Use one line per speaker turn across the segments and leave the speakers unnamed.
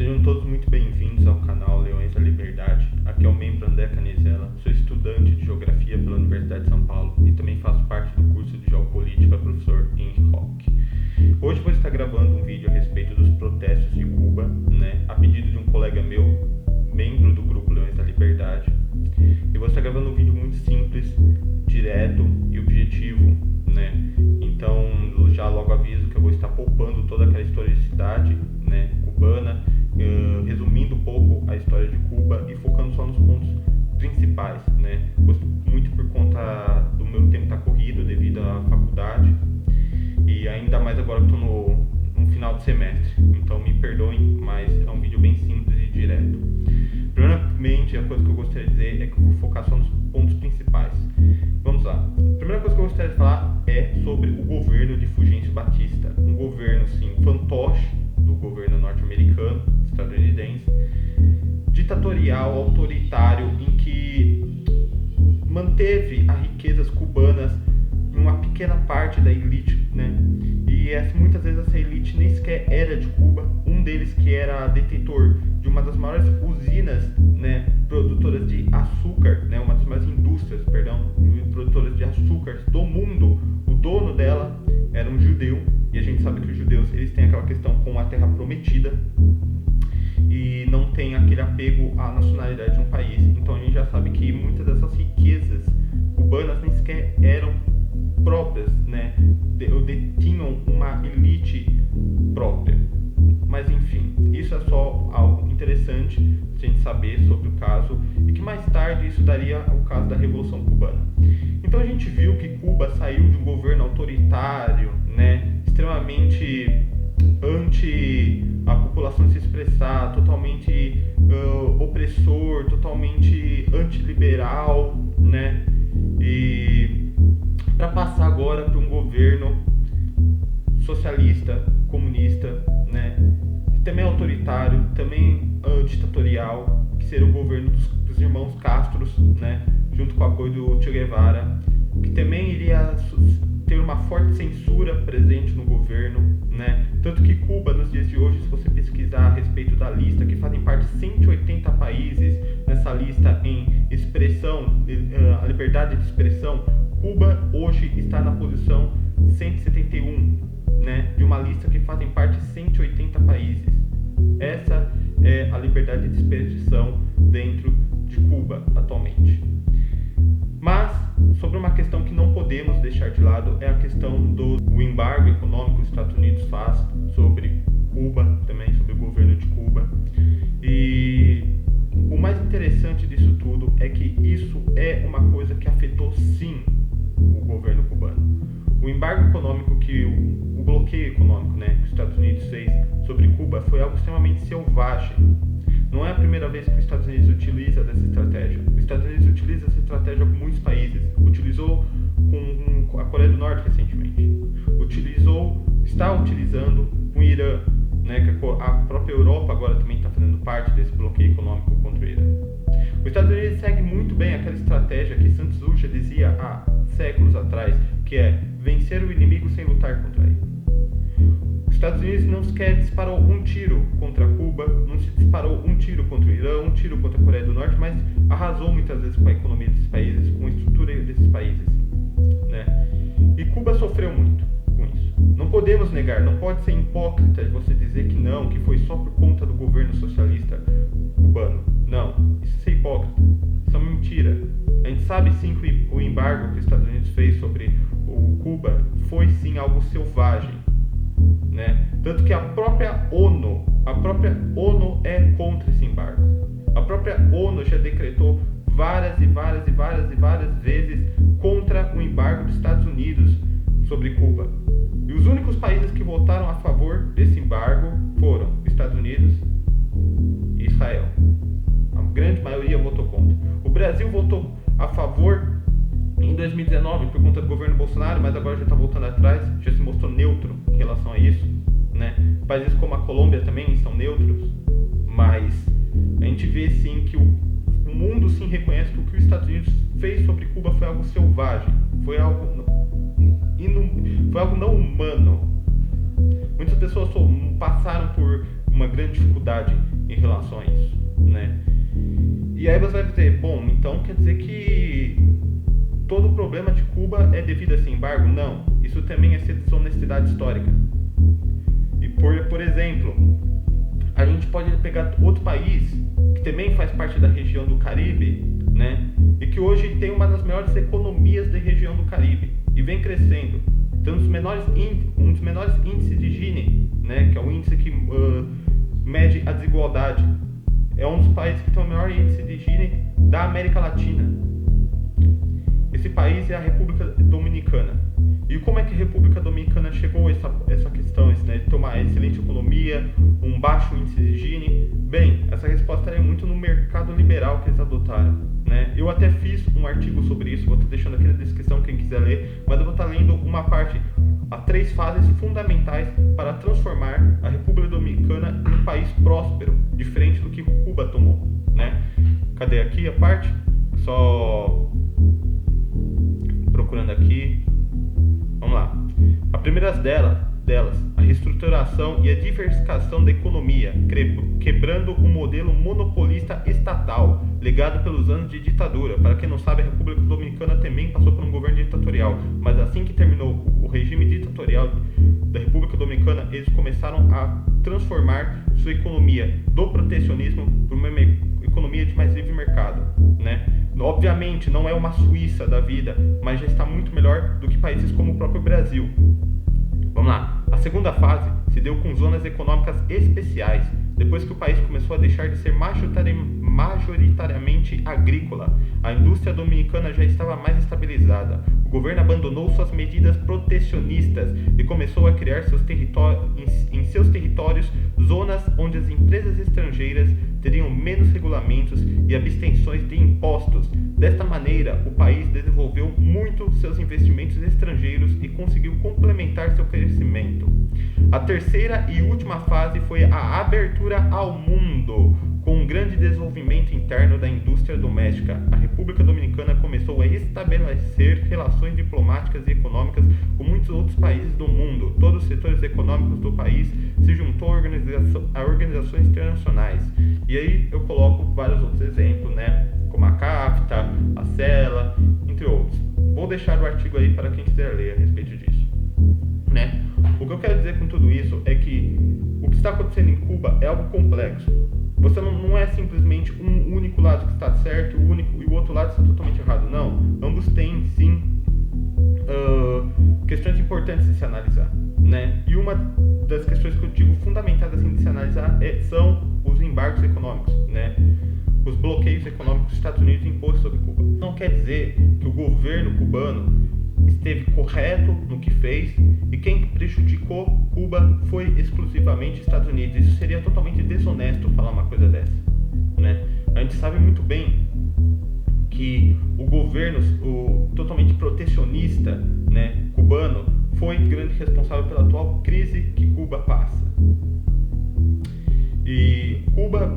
Sejam todos muito bem-vindos ao canal Leões da Liberdade. Aqui é o membro André Canizella, sou estudante de Geografia pela Universidade de São Paulo e também faço parte do curso de Geopolítica professor Henry Roque. Hoje vou estar gravando um vídeo a respeito dos protestos de Cuba, a pedido de um colega meu, membro do grupo Leões da Liberdade. Eu vou estar gravando um vídeo muito simples, direto e objetivo, Então, já logo aviso que eu vou estar poupando toda aquela historicidade, cubana, resumindo um pouco a história de Cuba e focando só nos pontos principais, Gosto muito por conta do meu tempo estar corrido devido à faculdade e ainda mais agora que estou no final do semestre. Então me perdoem, mas é um vídeo bem simples e direto. Primeiramente, a coisa que eu gostaria de dizer é que eu vou focar só nos pontos principais. Vamos lá. A primeira coisa que eu gostaria de falar é sobre o governo de Fulgêncio Batista. Um governo, sim, fantoche do governo norte-americano, estadunidense, ditatorial, autoritário, em que manteve as riquezas cubanas em uma pequena parte da elite, E muitas vezes essa elite nem sequer era de Cuba. Um deles que era detentor de uma das maiores usinas, produtoras de açúcar, uma das maiores indústrias, produtoras de açúcar do mundo. O dono dela era um judeu, e a gente sabe que os judeus eles têm aquela questão com a terra prometida e não tem aquele apego à nacionalidade de um país. Então a gente já sabe que muitas dessas riquezas cubanas nem sequer eram próprias, detinham uma elite própria. Mas enfim, isso é só algo interessante a gente saber sobre o caso e que mais tarde isso daria o caso da Revolução Cubana. Então a gente viu que Cuba saiu de um governo autoritário, extremamente anti a população se expressar, totalmente opressor, totalmente antiliberal, e para passar agora para um governo socialista, comunista, que também é autoritário, também ditatorial, que seria o governo dos irmãos Castros, junto com o apoio do Che Guevara, que também iria ter uma forte censura presente no governo, Tanto que Cuba, nos dias de hoje, se você pesquisar a respeito da lista, que fazem parte de 180 países nessa lista em expressão, a liberdade de expressão, Cuba hoje está na posição 171, de uma lista que fazem parte de 180 países. Essa é a liberdade de expressão dentro de Cuba atualmente. Mas, sobre uma questão que não podemos deixar de lado, é a questão do embargo econômico que os Estados Unidos faz sobre Cuba, também sobre o governo de Cuba. E o mais interessante disso tudo é que isso é uma coisa que afetou sim o governo cubano. O embargo econômico, o bloqueio econômico, que os Estados Unidos fez sobre Cuba foi algo extremamente selvagem. Não é a primeira vez que os Estados Unidos utiliza dessa estratégia. Os Estados Unidos utiliza essa estratégia com muitos países. Utilizou com a Coreia do Norte recentemente. Está utilizando com o Irã, que a própria Europa agora também está fazendo parte desse bloqueio econômico contra o Irã. Os Estados Unidos segue muito bem aquela estratégia que Sun Tzu já dizia há séculos atrás, que é vencer o inimigo sem lutar contra ele. Os Estados Unidos não sequer disparou um tiro contra Cuba, não se disparou um tiro contra o Irã, um tiro contra a Coreia do Norte, mas arrasou muitas vezes com a economia desses países, com a estrutura desses países, E Cuba sofreu muito com isso. Não podemos negar, não pode ser hipócrita de você dizer que não, que foi só por conta do governo socialista cubano. Não, isso é ser hipócrita, isso é uma mentira. A gente sabe sim que o embargo que os Estados Unidos fez sobre o Cuba foi sim algo selvagem, Tanto que a própria ONU é contra esse embargo. A própria ONU já decretou várias vezes contra o embargo dos Estados Unidos sobre Cuba. E os únicos países que votaram a favor desse embargo foram os Estados Unidos e Israel. A grande maioria votou contra. O Brasil votou a favor em 2019 por conta do governo Bolsonaro, mas agora já está voltando atrás, já se mostrou neutro em relação a isso, Países como a Colômbia também são neutros, mas a gente vê sim que o mundo sim reconhece que o que os Estados Unidos fez sobre Cuba foi algo selvagem, foi algo não humano. Muitas pessoas passaram por uma grande dificuldade em relação a isso, né? E aí você vai dizer, bom, então quer dizer que todo o problema de Cuba é devido a esse embargo? Não, isso também é desonestidade histórica. E por exemplo, a gente pode pegar outro país que também faz parte da região do Caribe, né? E que hoje tem uma das maiores economias da região do Caribe e vem crescendo. Tem um dos menores índices de Gini, né? Que é o índice que mede a desigualdade. É um dos países que tem o maior índice de Gini da América Latina. Esse país é a República Dominicana. E como é que a República Dominicana chegou a essa questão, né, de ter uma excelente economia, um baixo índice de Gini? Bem, essa resposta é muito no mercado liberal que eles adotaram, né? Eu até fiz um artigo sobre isso, vou estar deixando aqui na descrição quem quiser ler, mas eu vou estar lendo uma parte, as 3 fases fundamentais para transformar a República Dominicana em um país próspero, diferente do que Cuba tomou, né? Cadê aqui a parte? Só procurando aqui. Vamos lá. A primeira delas, a reestruturação e a diversificação da economia, quebrando o modelo monopolista estatal, legado pelos anos de ditadura. Para quem não sabe, a República Dominicana também passou por um governo ditatorial, mas assim que terminou o regime ditatorial da República Dominicana, eles começaram a transformar sua economia do protecionismo para uma economia de mais livre mercado, né? Obviamente não é uma Suíça da vida, mas já está muito melhor do que países como o próprio Brasil. Vamos lá. A segunda fase se deu com zonas econômicas especiais, depois que o país começou a deixar de ser majoritariamente agrícola. A indústria dominicana já estava mais estabilizada. O governo abandonou suas medidas protecionistas e começou a criar em seus territórios zonas onde as empresas estrangeiras teriam menos regulamentos e abstenções de impostos. Desta maneira, o país desenvolveu muito seus investimentos estrangeiros e conseguiu complementar seu crescimento. A terceira e última fase foi a abertura ao mundo. Com um grande desenvolvimento interno da indústria doméstica, a República Dominicana começou a estabelecer relações diplomáticas e econômicas com muitos outros países do mundo. Todos os setores econômicos do país se juntou a organizações internacionais. E aí eu coloco vários outros exemplos, né? Como a CAFTA, a CELA, entre outros. Vou deixar o artigo aí para quem quiser ler a respeito disso, né? O que eu quero dizer com tudo isso é que o que está acontecendo em Cuba é algo complexo. Você não é simplesmente um único lado que está certo e o outro lado está totalmente errado. Não, ambos têm sim questões importantes de se analisar, né? E uma das questões que eu digo fundamentais assim, de se analisar são os embargos econômicos, né? Os bloqueios econômicos que os Estados Unidos impôs sobre Cuba. Não quer dizer que o governo cubano esteve correto no que fez e quem prejudicou Cuba foi exclusivamente os Estados Unidos. Isso seria totalmente desonesto falar uma coisa dessa, né? A gente sabe muito bem que o governo totalmente protecionista, né, cubano foi grande responsável pela atual crise que Cuba passa. E Cuba,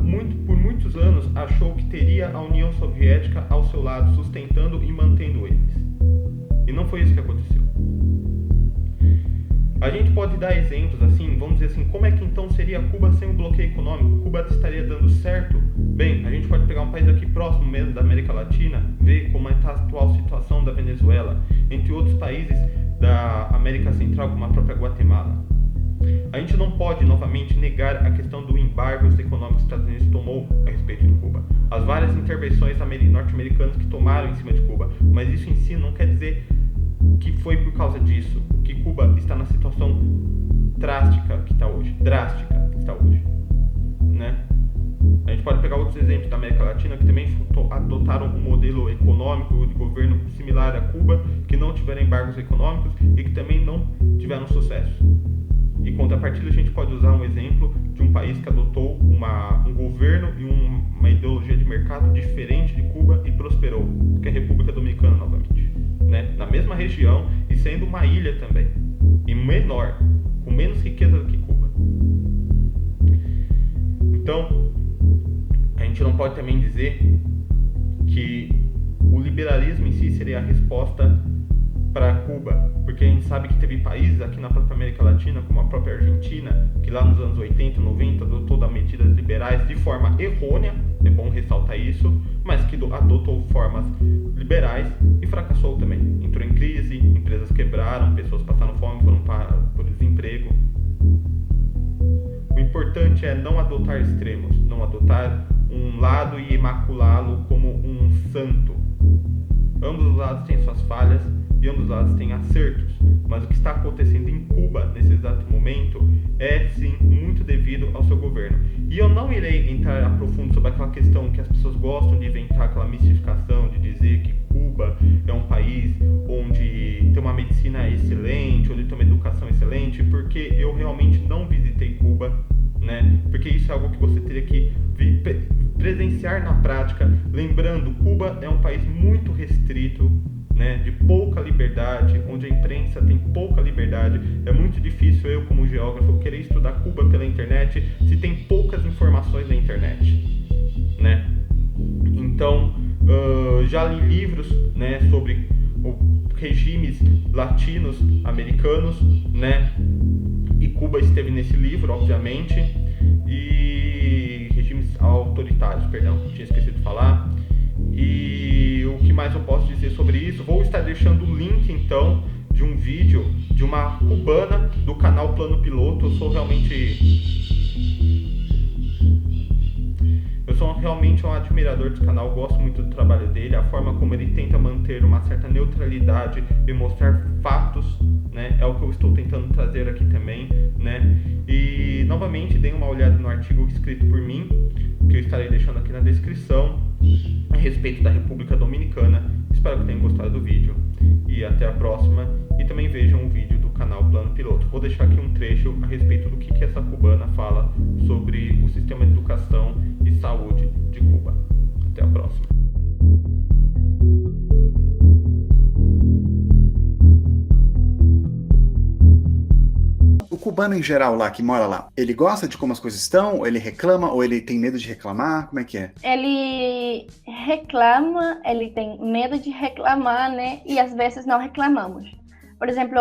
por muitos anos, achou que teria a União Soviética ao seu lado, sustentando e mantendo eles. E não foi isso que aconteceu. A gente pode dar exemplos assim, vamos dizer assim, como é que então seria Cuba sem o bloqueio econômico? Cuba estaria dando certo? Bem, a gente pode pegar um país aqui próximo mesmo da América Latina, ver como está a atual situação da Venezuela, entre outros países da América Central, como a própria Guatemala. A gente não pode novamente negar a questão do embargo econômico que os Estados Unidos tomou a respeito de Cuba. As várias intervenções norte-americanas que tomaram em cima de Cuba, mas isso em si não quer dizer que foi por causa disso que Cuba está na situação drástica que está hoje, né? A gente pode pegar outros exemplos da América Latina que também adotaram um modelo econômico de governo similar a Cuba, que não tiveram embargos econômicos e que também não tiveram sucesso. Em contrapartida, a gente pode usar um exemplo de um país que adotou um governo e uma ideologia de mercado diferente de Cuba e prosperou, que é a República Dominicana novamente, né? Na mesma região e sendo uma ilha também, e menor, com menos riqueza do que Cuba. Então, a gente não pode também dizer que o liberalismo em si seria a resposta para Cuba, porque a gente sabe que teve países aqui na própria América Latina, como a própria Argentina, que lá nos anos 80, 90 adotou medidas liberais de forma errônea, é bom ressaltar isso, mas que adotou formas liberais e fracassou também. Entrou em crise, empresas quebraram, pessoas passaram fome, foram por desemprego. O importante é não adotar extremos, não adotar um lado e imaculá-lo como um santo. Ambos os lados têm suas falhas e ambos os lados têm acertos, mas o que está acontecendo em Cuba nesse exato momento é sim muito devido ao seu governo. E eu não irei entrar a profundo sobre aquela questão que as pessoas gostam de inventar, aquela mistificação de dizer que Cuba é um país onde tem uma medicina excelente, onde tem uma educação excelente, porque eu realmente não visitei Cuba, né? Porque isso é algo que você teria que presenciar na prática. Lembrando, Cuba é um país muito restrito, né, de pouca liberdade, onde a imprensa tem pouca liberdade. É muito difícil eu, como geógrafo, querer estudar Cuba pela internet se tem poucas informações na internet, né? Então, já li livros, né, sobre regimes latinos americanos, né? E Cuba esteve nesse livro, obviamente, e regimes autoritários, perdão, tinha esquecido de falar. E o que mais eu posso dizer sobre isso? Vou estar deixando o link, então, de um vídeo de uma cubana do canal Plano Piloto. Eu sou realmente um admirador desse canal, gosto muito do trabalho dele, a forma como ele tenta manter uma certa neutralidade e mostrar fatos, né? É o que eu estou tentando trazer aqui também, né? E novamente deem uma olhada no artigo escrito por mim, que eu estarei deixando aqui na descrição, a respeito da República Dominicana. Espero que tenham gostado do vídeo e até a próxima. E também vejam o vídeo do canal Plano Piloto. Vou deixar aqui um trecho a respeito do que essa cubana fala sobre o sistema de educação e saúde de Cuba. Até a próxima.
O cubano em geral lá, que mora lá, ele gosta de como as coisas estão? Ou ele reclama? Ou ele tem medo de reclamar? Como é que é?
Ele reclama, ele tem medo de reclamar, né? E às vezes não reclamamos. Por exemplo,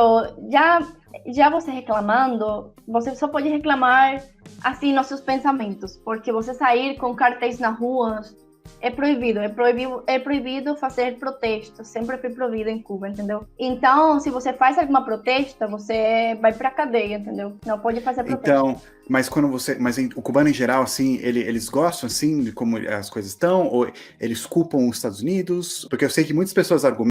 já você reclamando, você só pode reclamar assim nos seus pensamentos, porque você sair com cartéis na rua é proibido fazer protesto, sempre foi proibido em Cuba, entendeu? Então, se você faz alguma protesta, você vai pra cadeia, entendeu? Não pode fazer protesto.
Então, mas o cubano em geral, assim, eles gostam, assim, de como as coisas estão? Ou eles culpam os Estados Unidos? Porque eu sei que muitas pessoas argumentam